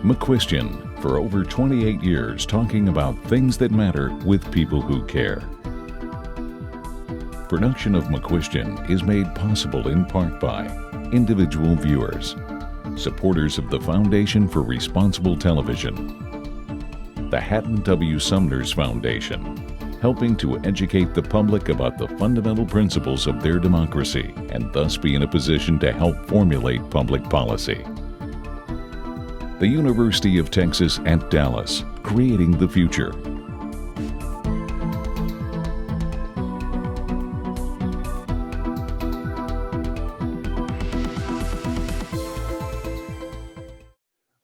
McCuistion, for over 28 years talking about things that matter with people who care. Production of McCuistion is made possible in part by individual viewers, supporters of the Foundation for Responsible Television, the Hatton W. Sumner's Foundation, helping to educate the public about the fundamental principles of their democracy and thus be in a position to help formulate public policy. The University of Texas at Dallas, creating the future.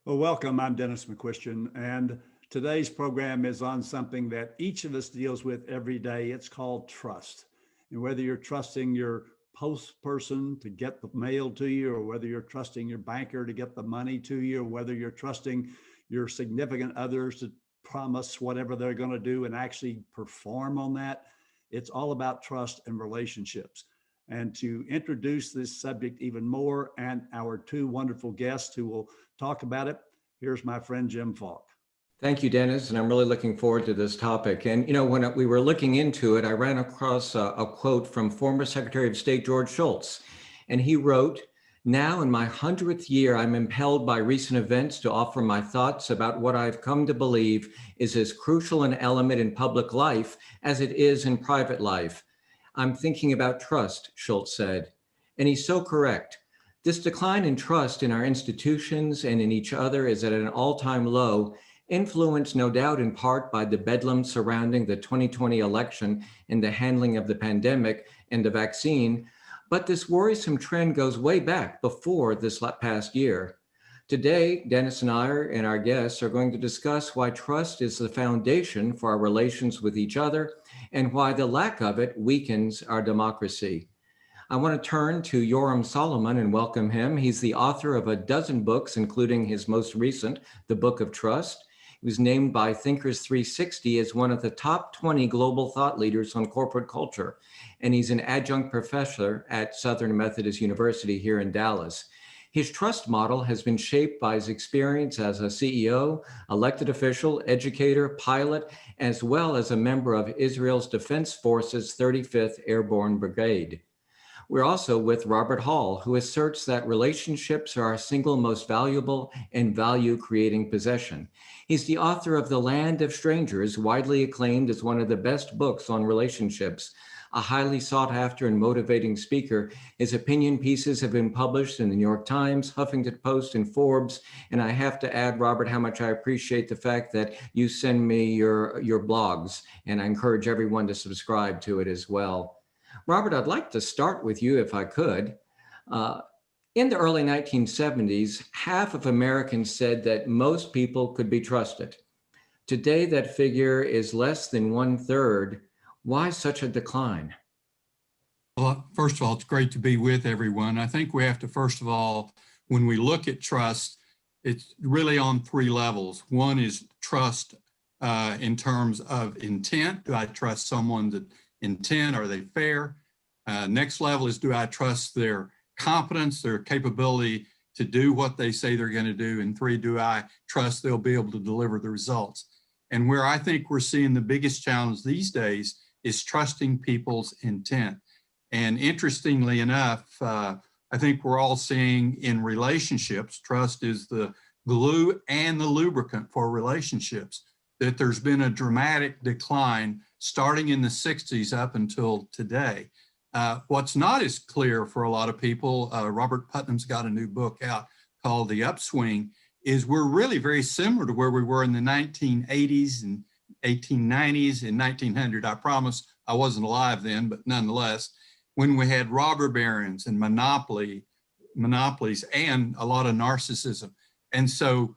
Well, welcome. I'm Dennis McCuistion, and today's program is on something that each of us deals with every day. It's called trust. And whether you're trusting your post person to get the mail to you, or whether you're trusting your banker to get the money to you, or whether you're trusting your significant others to promise whatever they're going to do and actually perform on that, it's all about trust and relationships. And to introduce this subject even more and our two wonderful guests who will talk about it, here's my friend Jim Falk. Thank you, Dennis, and I'm really looking forward to this topic. And, when we were looking into it, I ran across a quote from former Secretary of State George Shultz, and he wrote, "Now in my 100th year, I'm impelled by recent events to offer my thoughts about what I've come to believe is as crucial an element in public life as it is in private life. I'm thinking about trust," Shultz said, and he's so correct. This decline in trust in our institutions and in each other is at an all-time low, influenced no doubt in part by the bedlam surrounding the 2020 election and the handling of the pandemic and the vaccine, but this worrisome trend goes way back before this past year. Today, Dennis and I and our guests are going to discuss why trust is the foundation for our relations with each other and why the lack of it weakens our democracy. I want to turn to Yoram Solomon and welcome him. He's the author of a dozen books, including his most recent, The Book of Trust. He was named by Thinkers 360 as one of the top 20 global thought leaders on corporate culture, and he's an adjunct professor at Southern Methodist University here in Dallas. His trust model has been shaped by his experience as a CEO, elected official, educator, pilot, as well as a member of Israel's Defense Forces 35th Airborne Brigade. We're also with Robert Hall, who asserts that relationships are our single most valuable and value-creating possession. He's the author of The Land of Strangers, widely acclaimed as one of the best books on relationships. A highly sought-after and motivating speaker, his opinion pieces have been published in the New York Times, Huffington Post, and Forbes. And I have to add, Robert, how much I appreciate the fact that you send me your blogs, and I encourage everyone to subscribe to it as well. Robert, I'd like to start with you if I could. In the early 1970s, half of Americans said that most people could be trusted. Today, that figure is less than 1/3. Why such a decline? Well, first of all, it's great to be with everyone. I think we have to, first of all, when we look at trust, it's really on three levels. One is trust in terms of intent. Do I trust someone's intent? Are they fair? Next level is, do I trust their competence, their capability to do what they say they're going to do? And three, do I trust they'll be able to deliver the results? And where I think we're seeing the biggest challenge these days is trusting people's intent. And interestingly enough, I think we're all seeing in relationships, trust is the glue and the lubricant for relationships, that there's been a dramatic decline starting in the 60s up until today. What's not as clear for a lot of people, Robert Putnam's got a new book out called The Upswing, is we're really very similar to where we were in the 1980s and 1890s and 1900. I promise I wasn't alive then, but nonetheless, when we had robber barons and monopolies and a lot of narcissism. And so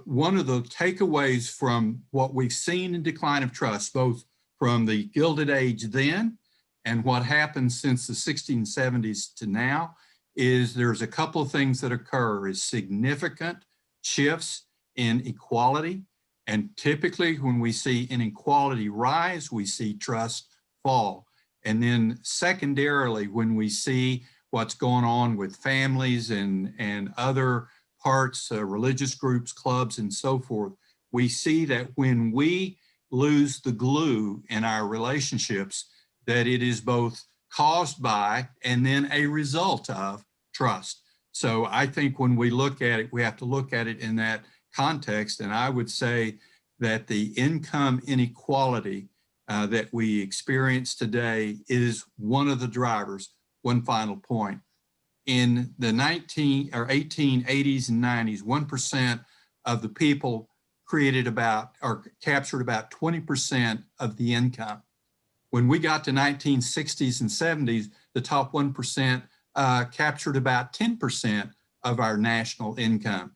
one of the takeaways from what we've seen in decline of trust, both from the Gilded Age then and what happened since the 60s and 70s to now, is there's a couple of things that occur, is significant shifts in equality. And typically when we see inequality rise, we see trust fall. And then secondarily, when we see what's going on with families and other parts, religious groups, clubs, and so forth, we see that when we lose the glue in our relationships, that it is both caused by and then a result of trust. So I think when we look at it, we have to look at it in that context. And I would say that the income inequality that we experience today is one of the drivers. One final point. In the 1880s and 90s, 1% of the people created about or captured about 20% of the income. When we got to 1960s and 70s, the top 1% captured about 10% of our national income.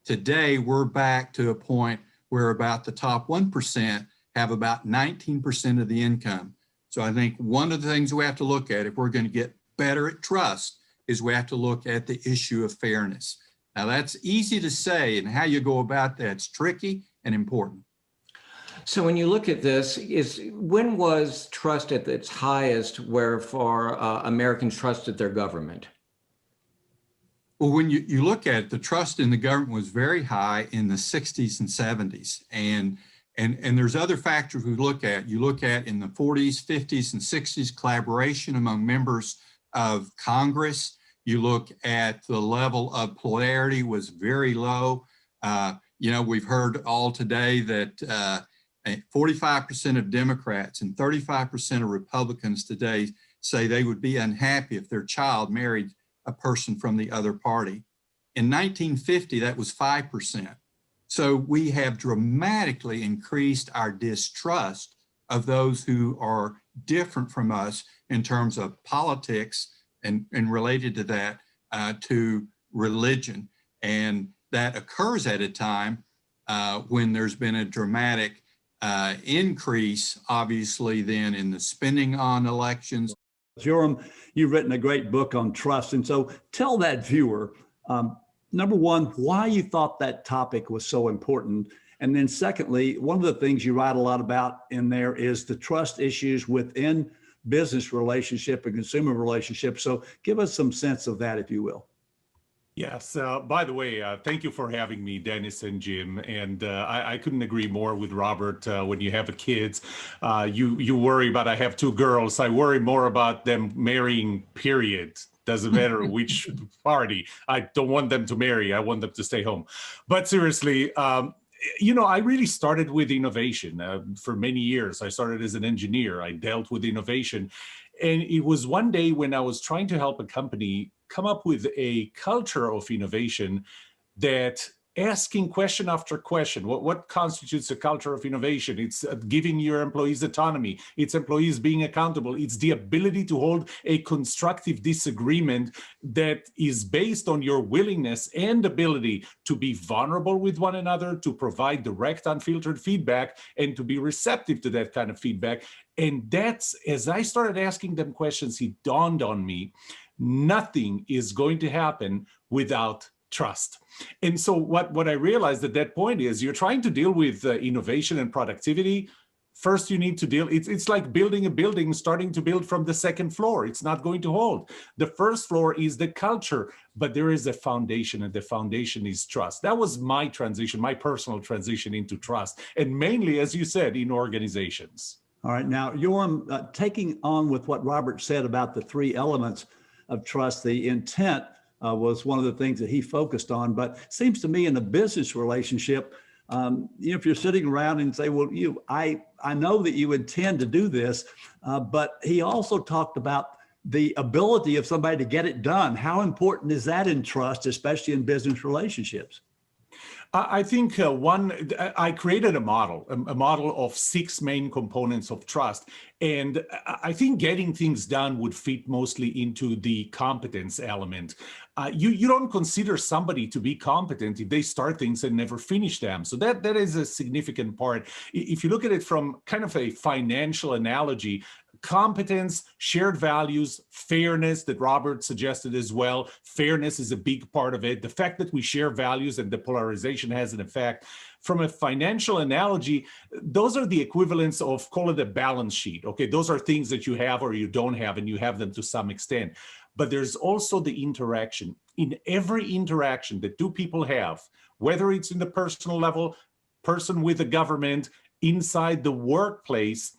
Today, we're back to a point where about the top 1% have about 19% of the income. So I think one of the things we have to look at if we're going to get better at trust is we have to look at the issue of fairness. Now that's easy to say, and how you go about that's tricky and important. So when you look at this, when was trust at its highest wherefore Americans trusted their government? Well, when you look at it, the trust in the government was very high in the 60s and 70s. And there's other factors we look at. You look at in the 40s, 50s, and 60s, collaboration among members of Congress. You look at the level of polarity was very low. We've heard all today that 45% of Democrats and 35% of Republicans today say they would be unhappy if their child married a person from the other party. In 1950, that was 5%. So we have dramatically increased our distrust of those who are different from us in terms of politics and related to that to religion. And that occurs at a time when there's been a dramatic increase, obviously, then in the spending on elections. Yoram, you've written a great book on trust. And so tell that viewer, number one, why you thought that topic was so important. And then secondly, one of the things you write a lot about in there is the trust issues within business relationship and consumer relationship. So give us some sense of that, if you will. Yes. By the way, thank you for having me, Dennis and Jim. And I couldn't agree more with Robert. When you have kids, you worry about, I have two girls. I worry more about them marrying, period. Doesn't matter which party. I don't want them to marry. I want them to stay home. But seriously, I really started with innovation for many years. I started as an engineer. I dealt with innovation. And it was one day when I was trying to help a company come up with a culture of innovation that asking question after question, what constitutes a culture of innovation? It's giving your employees autonomy. It's employees being accountable. It's the ability to hold a constructive disagreement that is based on your willingness and ability to be vulnerable with one another, to provide direct, unfiltered feedback, and to be receptive to that kind of feedback. And that's, as I started asking them questions, it dawned on me, nothing is going to happen without trust. And so what I realized at that point is you're trying to deal with innovation and productivity. First, you need to deal, it's like building a building, starting to build from the second floor. It's not going to hold. The first floor is the culture, but there is a foundation, and the foundation is trust. That was my transition, my personal transition into trust, and mainly, as you said, in organizations. All right, now, Yoram, taking on with what Robert said about the three elements of trust, the intent was one of the things that he focused on. But it seems to me in a business relationship, if you're sitting around and say, well, I know that you intend to do this, but he also talked about the ability of somebody to get it done. How important is that in trust, especially in business relationships? I think I created a model of 6 main components of trust. And I think getting things done would fit mostly into the competence element. You don't consider somebody to be competent if they start things and never finish them. So that is a significant part. If you look at it from kind of a financial analogy, competence, shared values, fairness that Robert suggested as well. Fairness is a big part of it. The fact that we share values and the polarization has an effect. From a financial analogy, those are the equivalents of, call it a balance sheet. Okay, those are things that you have or you don't have, and you have them to some extent. but there's also the interaction. In every interaction that two people have, whether it's in the personal level, person with the government, inside the workplace,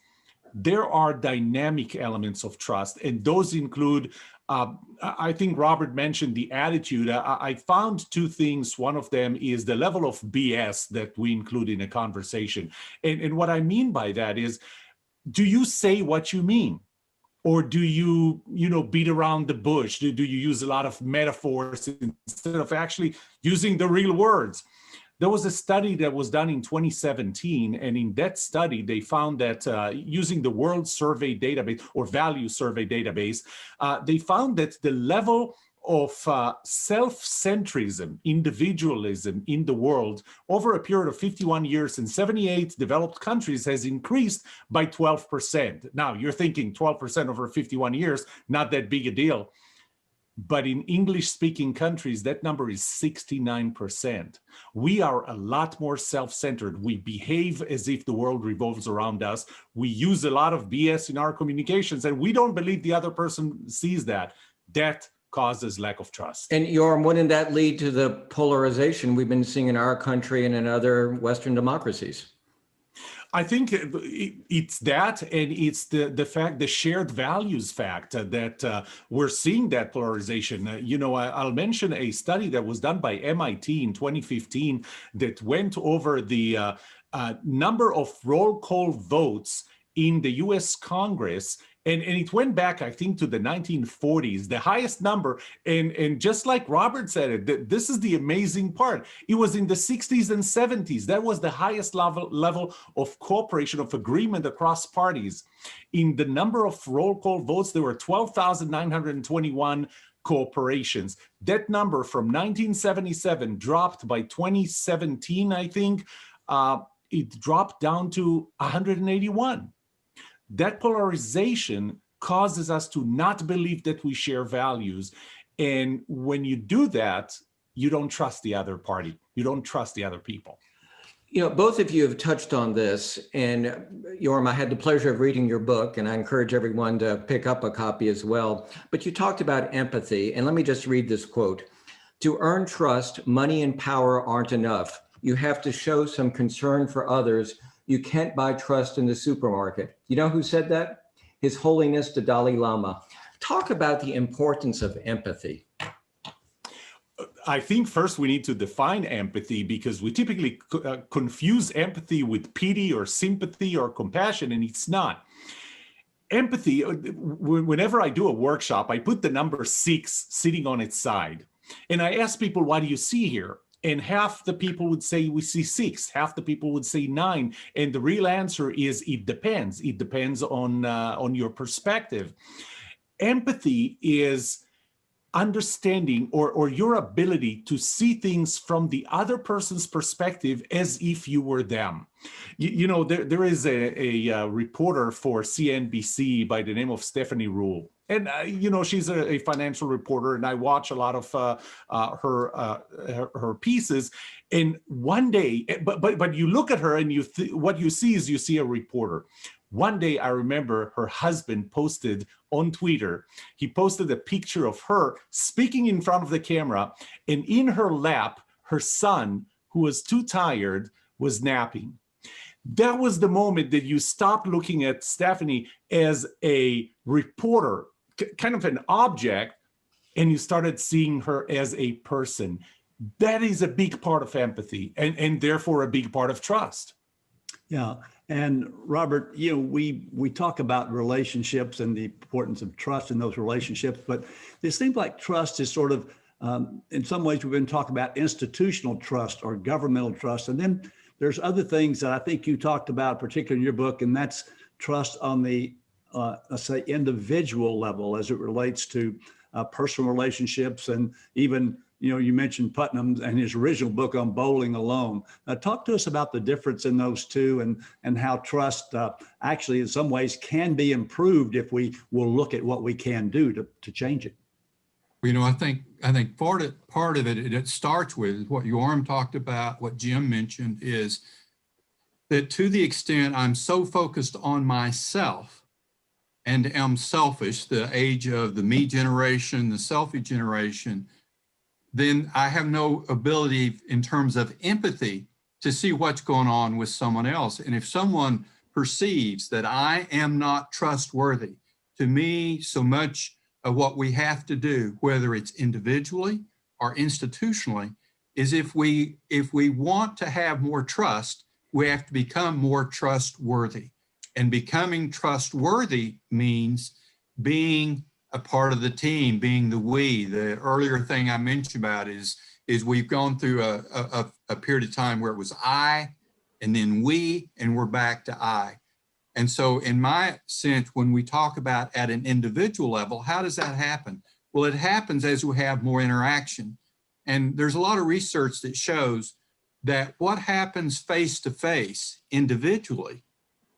there are dynamic elements of trust, and those include, I think Robert mentioned the attitude. I found two things. One of them is the level of BS that we include in a conversation. And what I mean by that is, do you say what you mean? Or do you, beat around the bush? Do you use a lot of metaphors instead of actually using the real words? There was a study that was done in 2017, and in that study, they found that using the World Survey database or Value Survey database, they found that the level of self-centrism, individualism in the world over a period of 51 years in 78 developed countries has increased by 12%. Now, you're thinking 12% over 51 years, not that big a deal. But in English-speaking countries, that number is 69%. We are a lot more self-centered. We behave as if the world revolves around us. We use a lot of BS in our communications, and we don't believe the other person sees that. That causes lack of trust. And Yoram, wouldn't that lead to the polarization we've been seeing in our country and in other Western democracies? I think it's that, and it's the fact, the shared values fact that we're seeing that polarization. I'll mention a study that was done by MIT in 2015 that went over the number of roll call votes in the US Congress. And it went back, I think, to the 1940s, the highest number. And just like Robert said it, this is the amazing part. It was in the 60s and 70s. That was the highest level of cooperation, of agreement across parties. In the number of roll call votes, there were 12,921 cooperations. That number from 1977 dropped by 2017, I think. It dropped down to 181. That polarization causes us to not believe that we share values. And when you do that, you don't trust the other party. You don't trust the other people. Both of you have touched on this. And Yoram, I had the pleasure of reading your book, and I encourage everyone to pick up a copy as well. But you talked about empathy. And let me just read this quote. "To earn trust, money and power aren't enough. You have to show some concern for others. You can't buy trust in the supermarket." You know who said that? His Holiness the Dalai Lama. Talk about the importance of empathy. I think first we need to define empathy, because we typically confuse empathy with pity or sympathy or compassion, and it's not. Empathy, whenever I do a workshop, I put the number 6 sitting on its side. And I ask people, what do you see here? And half the people would say we see 6, half the people would say 9. And the real answer is it depends. It depends on your perspective. Empathy is understanding or your ability to see things from the other person's perspective as if you were them. There is a reporter for CNBC by the name of Stephanie Rule. And, she's a financial reporter, and I watch a lot of her pieces. And one day, but you look at her and what you see is you see a reporter. One day, I remember her husband posted on Twitter, he posted a picture of her speaking in front of the camera, and in her lap, her son, who was too tired, was napping. That was the moment that you stopped looking at Stephanie as a reporter, kind of an object, and you started seeing her as a person. That is a big part of empathy, and therefore a big part of trust. Yeah. And Robert, we talk about relationships and the importance of trust in those relationships, but it seems like trust is sort of, in some ways, we've been talking about institutional trust or governmental trust. And then there's other things that I think you talked about, particularly in your book, and that's trust on the, let's say, individual level as it relates to personal relationships, and even, you mentioned Putnam and his original book on bowling alone. Talk to us about the difference in those two, and how trust actually in some ways can be improved if we will look at what we can do to change it. I think part of it starts with what Yoram talked about, what Jim mentioned, is that to the extent I'm so focused on myself and am selfish, the age of the me generation, the selfie generation, then I have no ability in terms of empathy to see what's going on with someone else. And if someone perceives that I am not trustworthy, to me, so much of what we have to do, whether it's individually or institutionally, is if we want to have more trust, we have to become more trustworthy. And becoming trustworthy means being a part of the team, being the we. The earlier thing I mentioned about is we've gone through a period of time where it was I, and then we, and we're back to I. And so in my sense, when we talk about at an individual level, how does that happen? Well, it happens as we have more interaction. And there's a lot of research that shows that what happens face-to-face individually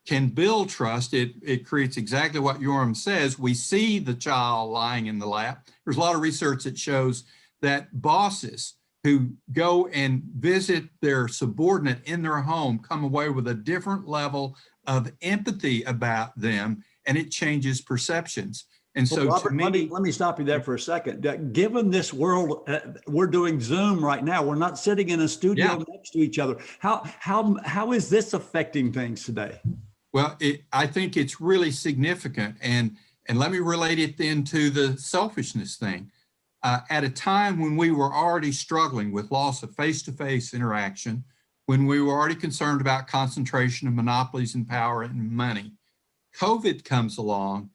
can build trust. It creates exactly what Yoram says. We see the child lying in the lap. There's a lot of research that shows that bosses who go and visit their subordinate in their home come away with a different level of empathy about them, and it changes perceptions. And so, well, Robert, to me, let me stop you there for a second. Given this world, we're doing Zoom right now. We're not sitting in a studio next to each other. How is this affecting things today? Well, I think it's really significant, and let me relate it then to the selfishness thing. At a time when we were already struggling with loss of face-to-face interaction, when we were already concerned about concentration of monopolies and power and money, COVID comes along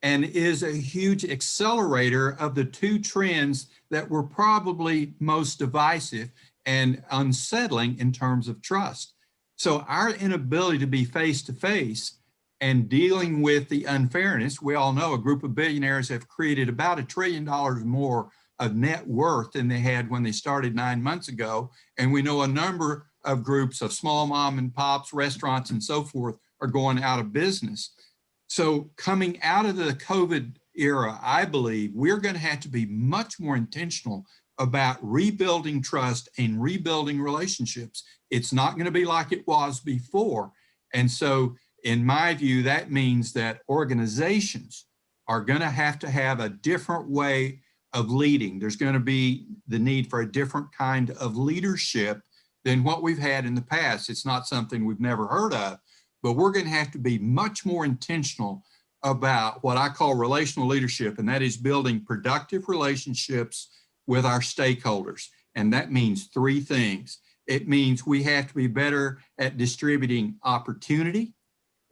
and is a huge accelerator of the two trends that were probably most divisive and unsettling in terms of trust. So our inability to be face-to-face and dealing with the unfairness, we all know a group of billionaires have created about $1 trillion more of net worth than they had when they started 9 months ago. And we know a number of groups of small mom and pops, restaurants and so forth are going out of business. So coming out of the COVID era, I believe we're going to have to be much more intentional about rebuilding trust and rebuilding relationships. It's not going to be like it was before. And so in my view, that means that organizations are going to have a different way of leading. There's going to be the need for a different kind of leadership than what we've had in the past. It's not something we've never heard of, but we're going to have to be much more intentional about what I call relational leadership, and that is building productive relationships with our stakeholders. And that means three things. It means we have to be better at distributing opportunity.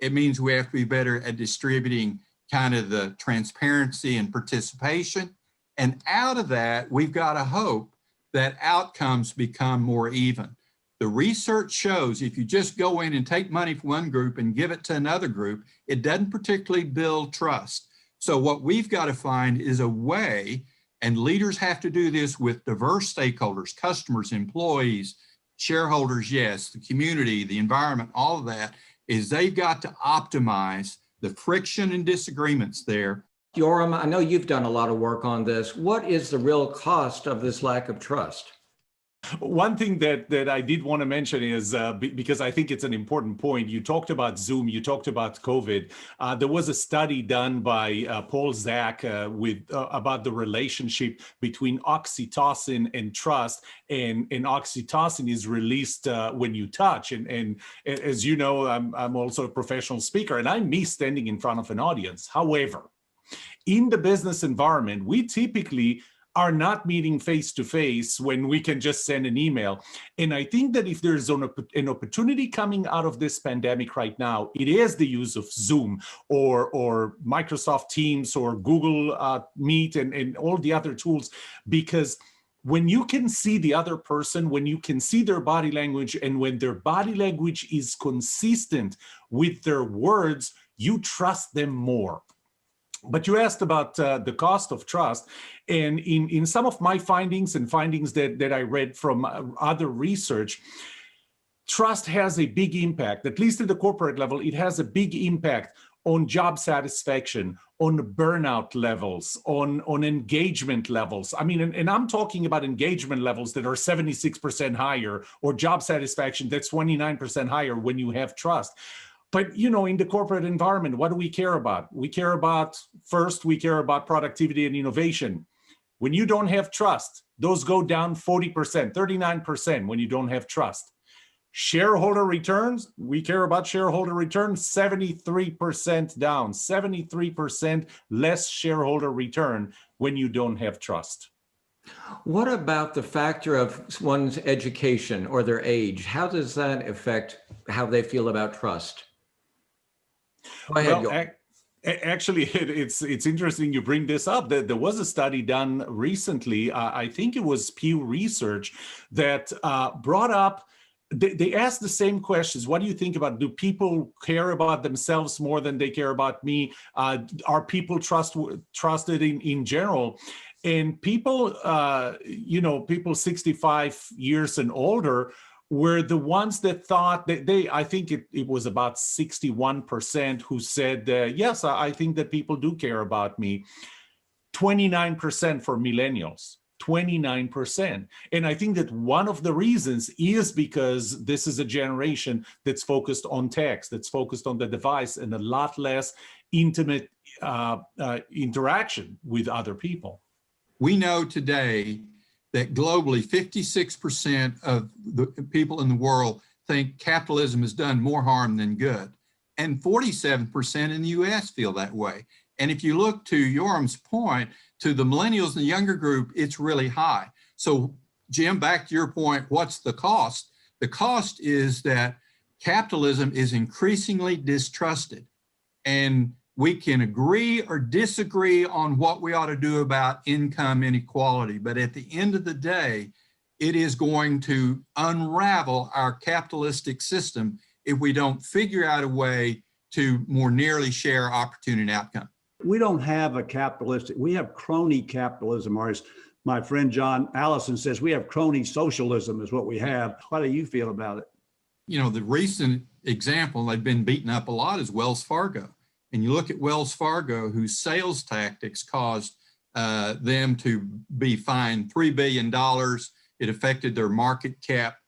It means we have to be better at distributing kind of the transparency and participation. And out of that, we've got to hope that outcomes become more even. The research shows if you just go in and take money from one group and give it to another group, it doesn't particularly build trust. So what we've got to find is a way, and leaders have to do this with diverse stakeholders, customers, employees, shareholders, yes, the community, the environment, all of that, is they've got to optimize the friction and disagreements there. Yoram, I know you've done a lot of work on this. What is the real cost of this lack of trust? One thing that I did want to mention is, because I think it's an important point, you talked about Zoom, you talked about COVID. There was a study done by Paul Zak about the relationship between oxytocin and trust, and oxytocin is released when you touch. And as you know, I'm also a professional speaker, and I miss standing in front of an audience. However, in the business environment, we typically are not meeting face-to-face when we can just send an email. And I think that if there's an opportunity coming out of this pandemic right now, it is the use of Zoom or Microsoft Teams or Google Meet and all the other tools, because when you can see the other person, when you can see their body language, and when their body language is consistent with their words, you trust them more. But you asked about the cost of trust, and in some of my findings and findings that I read from other research, trust has a big impact, at least at the corporate level. It has a big impact on job satisfaction, on burnout levels, on engagement levels. I mean, and I'm talking about engagement levels that are 76% higher, or job satisfaction that's 29% higher when you have trust. But, you know, in the corporate environment, what do we care about? We care about productivity and innovation. When you don't have trust, those go down 40%, 39% when you don't have trust. Shareholder returns, we care about shareholder returns, 73% down, 73% less shareholder return when you don't have trust. What about the factor of one's education or their age? How does that affect how they feel about trust? Go ahead, Well, actually, it's interesting you bring this up. There was a study done recently, I think it was Pew Research, that brought up, they asked the same questions. What do you think about, do people care about themselves more than they care about me? Are people trusted in general? And people, you know, people 65 years and older were the ones that thought that I think it was about 61% who said, yes, I think that people do care about me. 29% for millennials, 29%. And I think that one of the reasons is because this is a generation that's focused on text, that's focused on the device, and a lot less intimate interaction with other people. We know today that globally 56% of the people in the world think capitalism has done more harm than good. And 47% in the US feel that way. And if you look to Yoram's point, to the millennials and the younger group, it's really high. So Jim, back to your point, what's the cost? The cost is that capitalism is increasingly distrusted. And we can agree or disagree on what we ought to do about income inequality, but at the end of the day, it is going to unravel our capitalistic system if we don't figure out a way to more nearly share opportunity and outcome. We don't have a capitalistic, we have crony capitalism, or as my friend John Allison says, we have crony socialism is what we have. How do you feel about it? You know, the recent example they've been beaten up a lot is Wells Fargo. And you look at Wells Fargo, whose sales tactics caused them to be fined $3 billion. It affected their market cap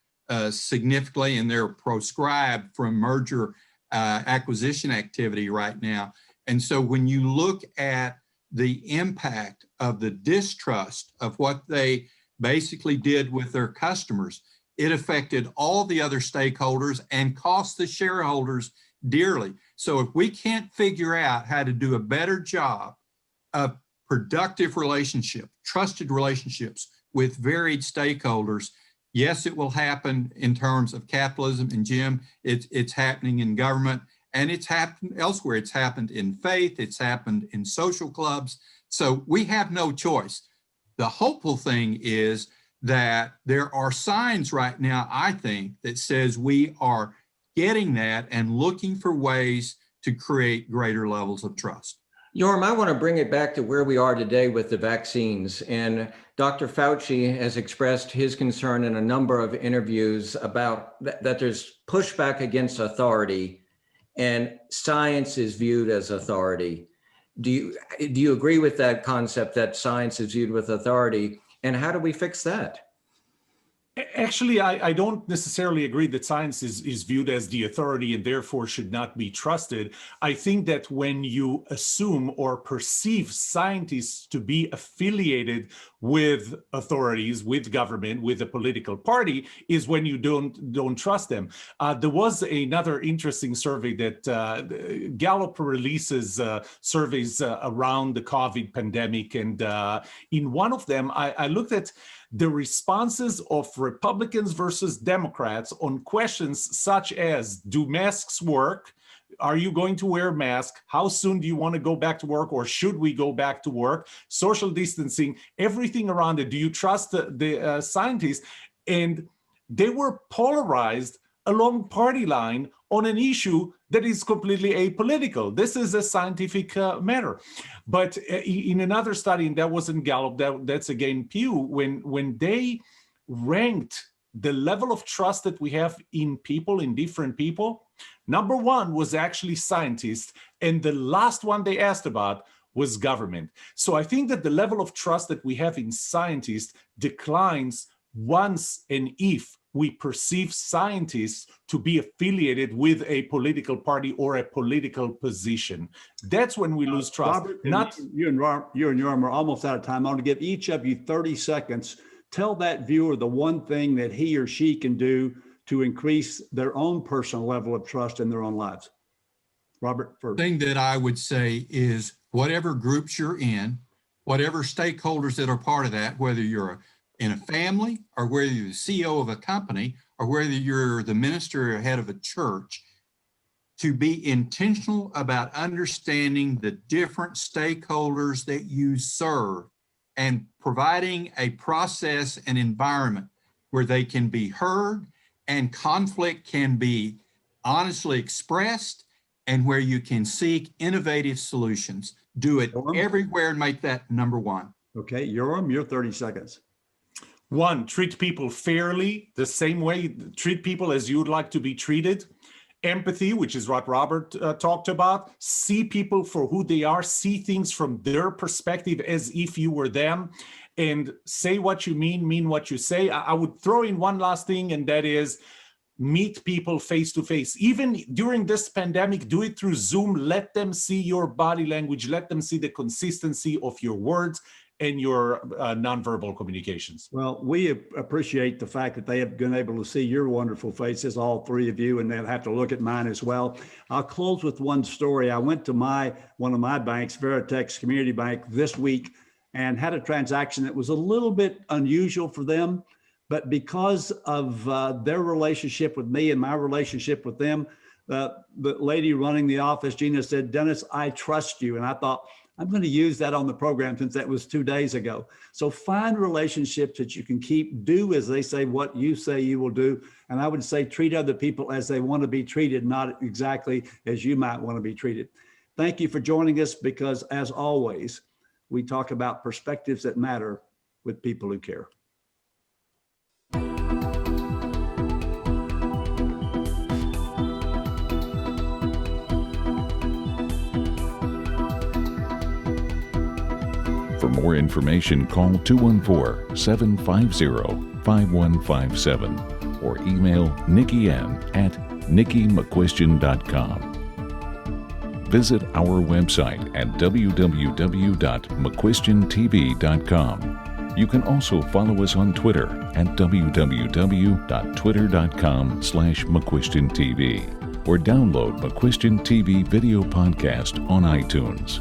significantly, and they're proscribed from merger acquisition activity right now. And so when you look at the impact of the distrust of what they basically did with their customers, it affected all the other stakeholders and cost the shareholders dearly. So if we can't figure out how to do a better job of productive relationship, trusted relationships with varied stakeholders, yes, it will happen in terms of capitalism. And Jim, it's happening in government, and it's happened elsewhere. It's happened in faith, it's happened in social clubs. So we have no choice. The hopeful thing is that there are signs right now, I think, that says we are getting that and looking for ways to create greater levels of trust. Yoram, I want to bring it back to where we are today with the vaccines. And Dr. Fauci has expressed his concern in a number of interviews about that there's pushback against authority and science is viewed as authority. Do you agree with that concept that science is viewed with authority? And how do we fix that? Actually, I don't necessarily agree that science is viewed as the authority and therefore should not be trusted. I think that when you assume or perceive scientists to be affiliated with authorities, with government, with a political party, is when you don't trust them. There was another interesting survey that Gallup releases surveys around the COVID pandemic. And in one of them, I looked at the responses of Republicans versus Democrats on questions such as, do masks work? Are you going to wear a mask? How soon do you want to go back to work, or should we go back to work? Social distancing, everything around it. Do you trust the scientists? And they were polarized along party line on an issue that is completely apolitical. This is a scientific matter. But in another study, and that wasn't Gallup, that's again Pew, when they ranked the level of trust that we have in people, in different people, number one was actually scientists, and the last one they asked about was government. So I think that the level of trust that we have in scientists declines once and if we perceive scientists to be affiliated with a political party or a political position. That's when we lose trust. Robert, you and Yoram are almost out of time. I want to give each of you 30 seconds. Tell that viewer the one thing that he or she can do to increase their own personal level of trust in their own lives. Robert, first. The thing that I would say is whatever groups you're in, whatever stakeholders that are part of that, whether you're in a family or whether you're the CEO of a company or whether you're the minister or head of a church, to be intentional about understanding the different stakeholders that you serve and providing a process and environment where they can be heard and conflict can be honestly expressed and where you can seek innovative solutions. Do it everywhere and make that number one. Okay, Yoram, your 30 seconds. One, treat people fairly, the same way, treat people as you would like to be treated. Empathy, which is what Robert talked about. See people for who they are, see things from their perspective as if you were them, and say what you mean what you say. I would throw in one last thing, and that is meet people face to face. Even during this pandemic, do it through Zoom. Let them see your body language. Let them see the consistency of your words and your nonverbal communications. Well, we appreciate the fact that they have been able to see your wonderful faces, all three of you, and they'll have to look at mine as well. I'll close with one story. I went to one of my banks, Veritex Community Bank, this week and had a transaction that was a little bit unusual for them. But because of their relationship with me and my relationship with them, the lady running the office, Gina, said, "Dennis, I trust you." And I thought, I'm going to use that on the program since that was 2 days ago. So find relationships that you can keep, do as they say, what you say you will do. And I would say treat other people as they want to be treated, not exactly as you might want to be treated. Thank you for joining us because, as always, we talk about perspectives that matter with people who care. For more information, call 214-750-5157 or email nickyn@nickymcquistion.com. Visit our website at www.mcquistiontv.com. You can also follow us on Twitter at www.twitter.com/McQuistionTV or download McQuistion TV video podcast on iTunes.